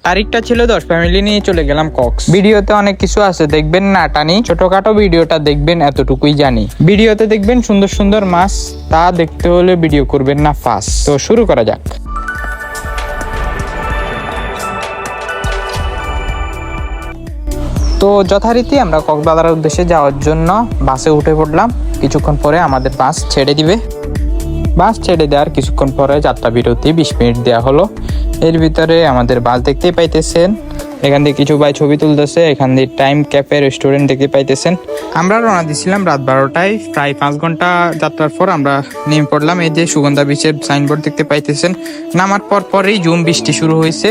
তারিখটা ছিল 10, ফ্যামিলি নিয়ে চলে গেলাম কক্স। ভিডিওতে অনেক কিছু আছে, দেখবেন না টানি, ছোটখাটো ভিডিওটা দেখবেন, এতটুকুই জানি। ভিডিওতে দেখবেন সুন্দর সুন্দর মাছ, তা দেখতে হলে ভিডিও করবেন না ফাস্ট। তো শুরু করা যাক। তো যথারীতি আমরা কক্সবাজারের উদ্দেশ্যে যাওয়ার জন্য বাসে উঠে পড়লাম। কিছুক্ষণ পরে আমাদের বাস ছেড়ে দিবে। বাস ছেড়ে দেওয়ার কিছুক্ষণ পরে যাত্রা বিরতি 20 মিনিট দেওয়া হলো। এর ভিতরে আমাদের বাস দেখতেই পাইতেছেন। এখান থেকে কিছু ভাই ছবি তুলতেছে। এখান দিয়ে টাইম ক্যাফে রেস্টুরেন্ট দেখতে পাইতেছেন। আমরা রওনা দিয়েছিলাম রাত 12টায়। প্রায় 5 ঘন্টা যাত্রার পর আমরা নেমে পড়লাম। এই যে সুগন্ধা বিচের সাইনবোর্ড দেখতে পাইতেছেন। নামার পরেই ঝুম বৃষ্টি শুরু হয়েছে।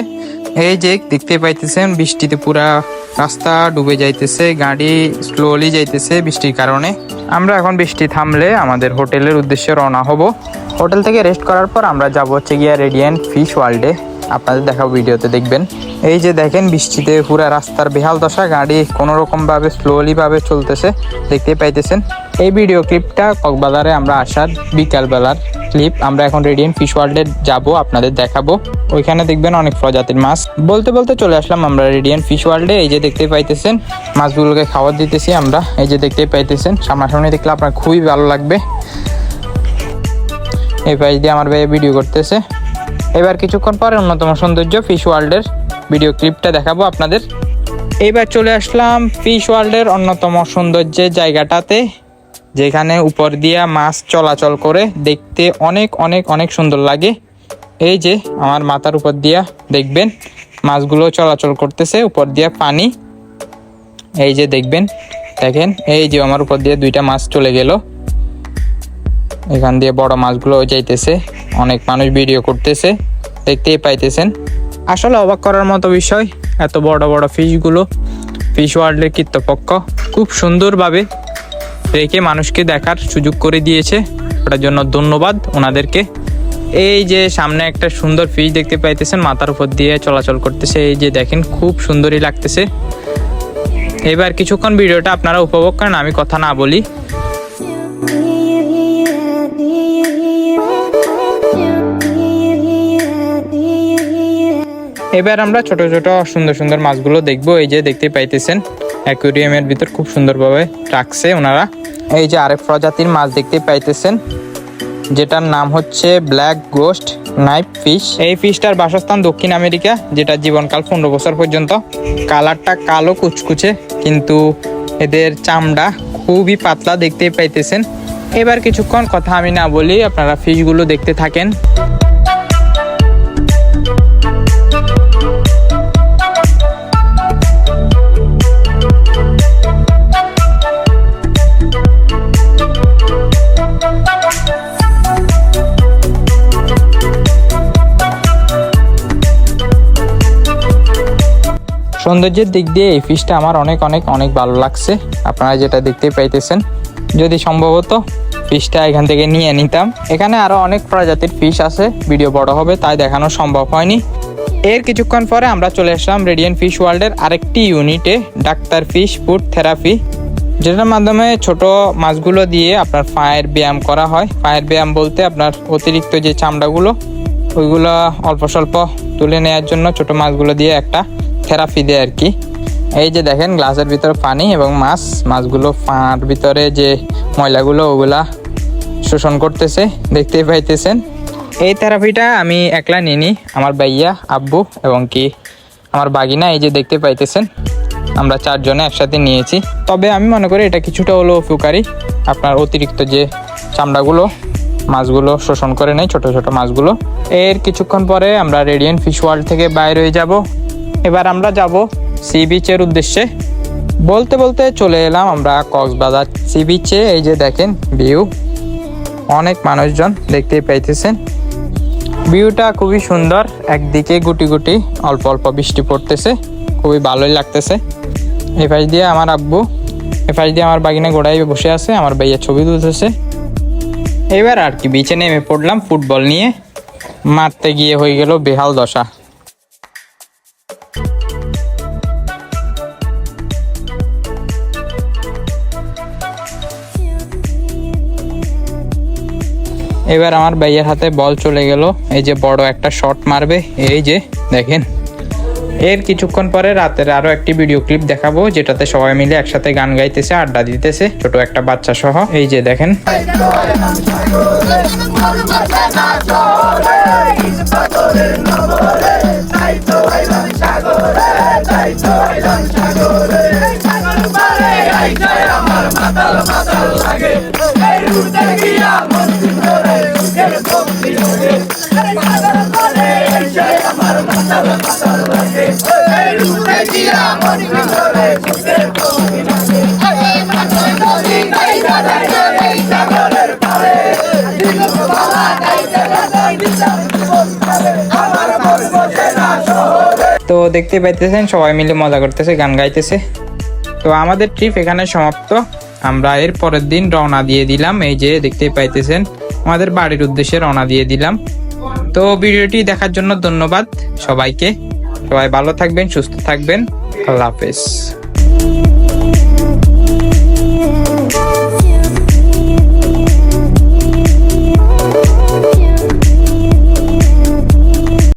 এই যে দেখতে পাইতেছেন, বৃষ্টিতে পুরা রাস্তা ডুবে যাইতেছে, গাড়ি স্লোলি যাইতেছে বৃষ্টির কারণে। আমরা এখন বৃষ্টি থামলে আমাদের হোটেলের উদ্দেশ্যে রওনা হব। হোটেল থেকে রেস্ট করার পর আমরা যাব হচ্ছে গিয়া রেডিয়েন্ট ফিশ ওয়ার্ল্ডে। আপনাদের দেখাবো, ভিডিওতে দেখবেন। এই যে দেখেন, বৃষ্টিতে পুরা রাস্তার বেহাল দশা, গাড়ি কোনো রকম ভাবে স্লোলি ভাবে চলতেছে, দেখতেই পাইতেছেন। এই ভিডিও ক্লিপটা কক্সবাজারে আমরা আসার বিকাল বেলার ক্লিপ। আমরা এখন রেডিয়েন্ট ফিশ ওয়ার্ল্ডে যাব, আপনাদের দেখাবো। ওইখানে দেখবেন অনেক প্রজাতির মাছ। বলতে বলতে চলে আসলাম আমরা রেডিয়েন্ট ফিশ ওয়ার্ল্ডে। এই যে দেখতেই পাইতেছেন, মাছগুলোকে খাবার দিতেছি আমরা। এই যে দেখতেই পাইতেছেন, সামনাসামনি দেখলে আপনার খুবই ভালো লাগবে। এই পাশ দিয়ে আমার ভাই ভিডিও করতেছে। এবার কিছুক্ষণ পরে অন্যতম সৌন্দর্য ফিশ ওয়ার্ল্ডের ভিডিও ক্লিপটা দেখাবো আপনাদের। এবার চলে আসলাম ফিশ ওয়ার্ল্ডের অন্যতম সৌন্দর্যের জায়গাটাতে, যেখানে উপর দিয়া মাছ চলাচল করে, দেখতে অনেক অনেক অনেক সুন্দর লাগে। এই যে আমার মাথার উপর দিয়া দেখবেন মাছগুলো চলাচল করতেছে, উপর দিয়া পানি। এই যে দেখবেন, দেখেন, এই যে আমার উপর দিয়ে 2টা মাছ চলে গেল। এখান দিয়ে বড় মাছগুলো যাইতেছে, অনেক মানুষ ভিডিও করতেছে, দেখতেই পাইতেছেন। আসলে অবাক করার মতো বিষয়, এত বড় বড় ফিশগুলো ফিশ ওয়ার্ল্ডের কর্তৃপক্ষ খুব সুন্দরভাবে রেখে মানুষকে দেখার সুযোগ করে দিয়েছে। ওটার জন্য ধন্যবাদ ওনাদেরকে। এই যে সামনে একটা সুন্দর ফিশ দেখতে পাইতেছেন, মাথার উপর দিয়ে চলাচল করতেছে। এই যে দেখেন, খুব সুন্দরই লাগতেছে। এবার কিছুক্ষণ ভিডিওটা আপনারা উপভোগ করেন, আমি কথা না বলি। এবার আমরা ছোট ছোট সুন্দর সুন্দর মাছগুলো দেখবো। এই যে দেখতে পাইতেছেন, অ্যাকুয়ারিয়ামের ভিতর খুব সুন্দরভাবে রাখছে ওনারা। এই যে আরেক প্রজাতির মাছ দেখতে পাইতেছেন, যেটার নাম হচ্ছে ব্ল্যাক গোস্ট নাইফ ফিশ। এই ফিশটার বাসস্থান দক্ষিণ আমেরিকা, যেটা জীবনকাল 15 বছর পর্যন্ত। কালারটা কালো কুচকুচে, কিন্তু এদের চামড়া খুবই পাতলা, দেখতেই পাইতেছেন। এবার কিছুক্ষণ কথা আমি না বলি, আপনারা ফিশগুলো দেখতে থাকেন। সৌন্দর্যের দিক দিয়ে এই ফিশটা আমার অনেক অনেক অনেক ভালো লাগছে। আপনারা যেটা দেখতে পাইতেছেন, যদি সম্ভবত ফিশটা এখান থেকে নিয়ে নিতাম। এখানে আরো অনেক প্রজাতির ফিশ আছে, ভিডিও বড় হবে তাই দেখানো সম্ভব হয়নি। এর কিছুক্ষণ পরে আমরা চলে আসলাম রেডিয়েন্ট ফিশ ওয়ার্ল্ডের আরেকটি ইউনিটে, ডাক্তার ফিশ ফুড থেরাপি, যেটার মাধ্যমে ছোট মাছগুলো দিয়ে আপনার পায়ের ব্যায়াম করা হয়। পায়ের ব্যায়াম বলতে আপনার অতিরিক্ত যে চামড়াগুলো, ওইগুলো অল্প স্বল্প তুলে নেওয়ার জন্য ছোট মাছগুলো দিয়ে একটা থেরাপি দেয় আর কি। এই যে দেখেন, গ্লাসের ভিতরে পানি এবং মাছগুলো পার ভিতরে যে ময়লাগুলো ওগুলা শোষণ করতেছে, দেখতেই পাইতেছেন। এই থেরাপিটা আমি একলা নিইনি, আমার ভাইয়া, আব্বু এবং কি আমার বাগিনা, এই যে দেখতে পাইতেছেন, আমরা 4 জনে একসাথে নিয়েছি। তবে আমি মনে করি এটা কিছুটা হলেও উপকারী। আপনার অতিরিক্ত যে চামড়াগুলো মাছগুলো শোষণ করে নেয়, ছোট ছোট মাছগুলো। এর কিছুক্ষণ পরে আমরা রেডিয়েন্ট ফিশ ওয়ার্ল্ড থেকে বাইরে হয়ে যাব। এবার আমরা যাব সি বিচের উদ্দেশ্যে। বলতে বলতে চলে এলাম আমরা কক্সবাজার সি বিচে। এই যে দেখেন ভিউ, অনেক মানুষজন, দেখতেই পাইতেছেন। ভিউটা খুবই সুন্দর, একদিকে গুটি গুটি অল্প অল্প বৃষ্টি পড়তেছে, খুবই ভালোই লাগতেছে। এই পাশ দিয়ে আমার আব্বু, এই পাশ দিয়ে আমার বাগিনা গোড়ায় বসে আছে, আমার ভাইয়া ছবি তুলতেছে। এবার আর কি বিচে নেমে পড়লাম ফুটবল নিয়ে। মারতে গিয়ে হয়ে গেল বেহাল দশা। এবার আমার ভাইয়ের হাতে বল চলে গেল। এই যে বড় একটা শট মারবে, এই যে দেখেন এর কিছুক্ষণ পরে রাতের আরো একটি ভিডিও ক্লিপ দেখাবো, যেটাতে সবাই মিলে একসাথে গান গাইতেছে, আড্ডা দিতেছে, ছোট একটা বাচ্চা সহ। এই যে দেখেন। তো দেখতে পাইতেছেন সবাই মিলে মজা করতেছে, গান গাইতেছে। তো আমাদের ট্রিপ এখানে সমাপ্ত। আমরা এর পরের দিন রওনা দিয়ে দিলাম। এই যে দেখতে পাইতেছেন আমাদের বাড়ির উদ্দেশ্যে রওনা দিয়ে দিলাম। তো ভিডিওটি দেখার জন্য ধন্যবাদ সবাইকে। সবাই ভালো থাকবেন, সুস্থ থাকবেন। আল্লাহ হাফেজ।